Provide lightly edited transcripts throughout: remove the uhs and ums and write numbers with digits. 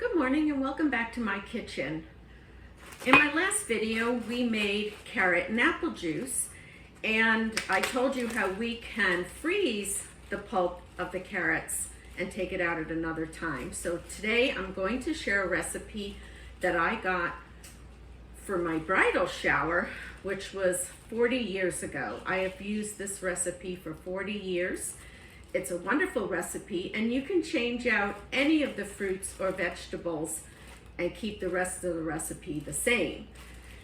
Good morning and welcome back to my kitchen. In my last video, we made carrot and apple juice, and I told you how we can freeze the pulp of the carrots and take it out at another time. So today I'm going to share a recipe that I got for my bridal shower, which was 40 years ago. I have used this recipe for 40 years. It's a wonderful recipe, and you can change out any of the fruits or vegetables and keep the rest of the recipe the same.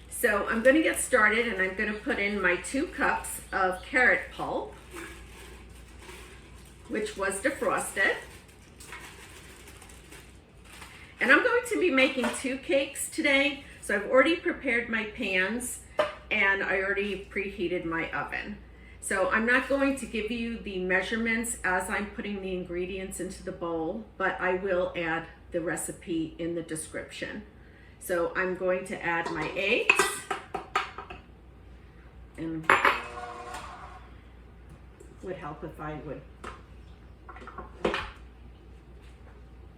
So I'm going to get started, and I'm going to put in my 2 cups of carrot pulp, which was defrosted. And I'm going to be making 2 cakes today. So I've already prepared my pans and I already preheated my oven. So I'm not going to give you the measurements as I'm putting the ingredients into the bowl, but I will add the recipe in the description. So I'm going to add my eggs, and would help if I would,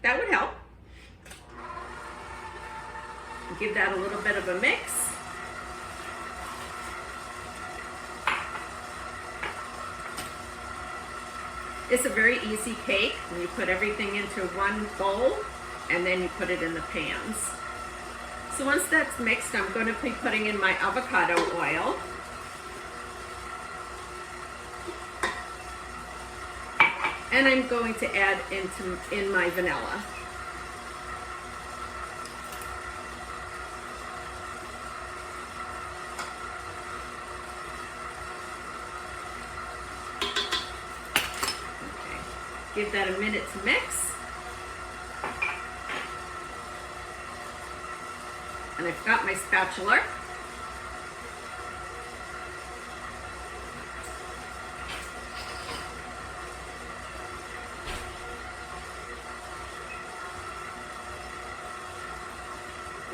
that would help. Give that a little bit of a mix. It's a very easy cake. You put everything into one bowl and then you put it in the pans. So once that's mixed, I'm going to be putting in my avocado oil. And I'm going to add in my vanilla. Give that a minute to mix. And I've got my spatula.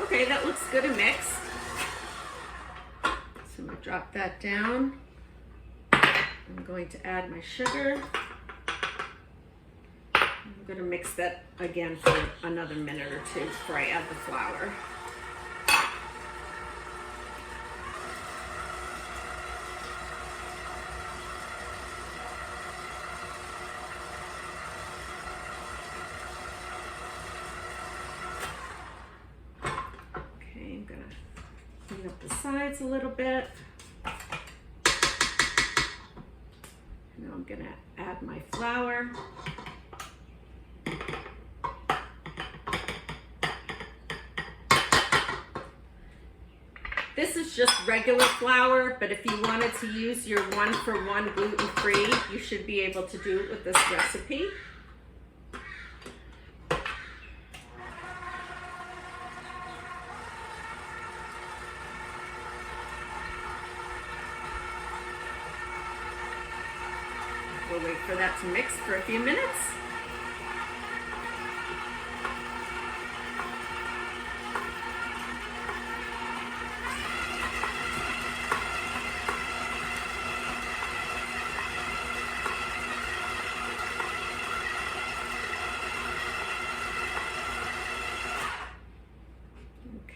Okay, that looks good and mixed. So I'm going to drop that down. I'm going to add my sugar. I'm going to mix that again for another minute or 2 before I add the flour. Okay, I'm going to clean up the sides a little bit. Now I'm going to add my flour. This is just regular flour, but if you wanted to use your 1-for-1 gluten-free, you should be able to do it with this recipe. We'll wait for that to mix for a few minutes.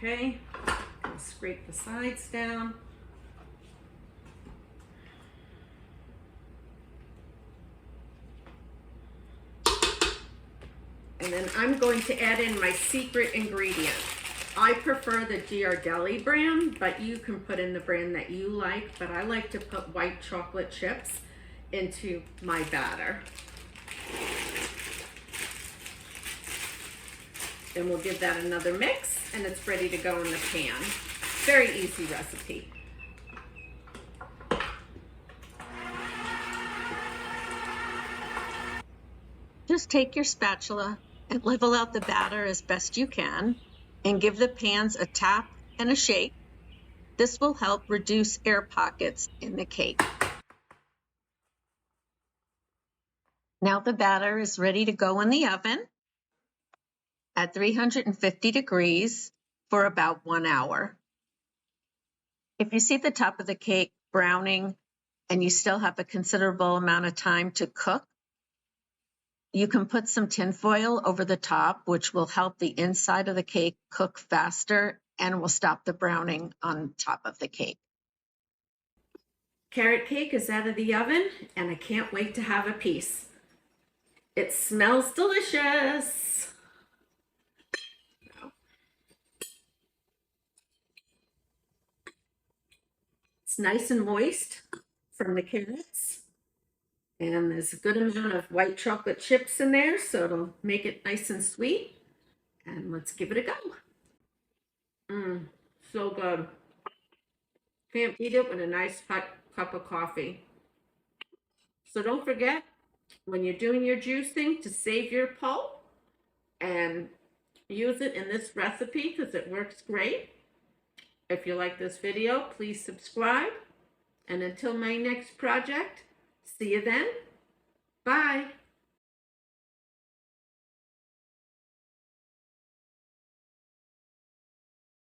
Okay, I'm gonna scrape the sides down. And then I'm going to add in my secret ingredient. I prefer the Ghirardelli brand, but you can put in the brand that you like, but I like to put white chocolate chips into my batter. Then we'll give that another mix, and it's ready to go in the pan. Very easy recipe. Just take your spatula and level out the batter as best you can, and give the pans a tap and a shake. This will help reduce air pockets in the cake. Now the batter is ready to go in the oven at 350 degrees for about 1 hour. If you see the top of the cake browning and you still have a considerable amount of time to cook, You can put some tin foil over the top, which will help the inside of the cake cook faster and will stop the browning on top of the cake. Carrot cake is out of the oven, and I can't wait to have a piece. It smells delicious. It's nice and moist from the carrots. And there's a good amount of white chocolate chips in there, so it'll make it nice and sweet. And let's give it a go. So good. Can't beat it with a nice hot cup of coffee. So don't forget, when you're doing your juicing, to save your pulp and use it in this recipe because it works great. If you like this video, please subscribe. And until my next project, see you then. Bye.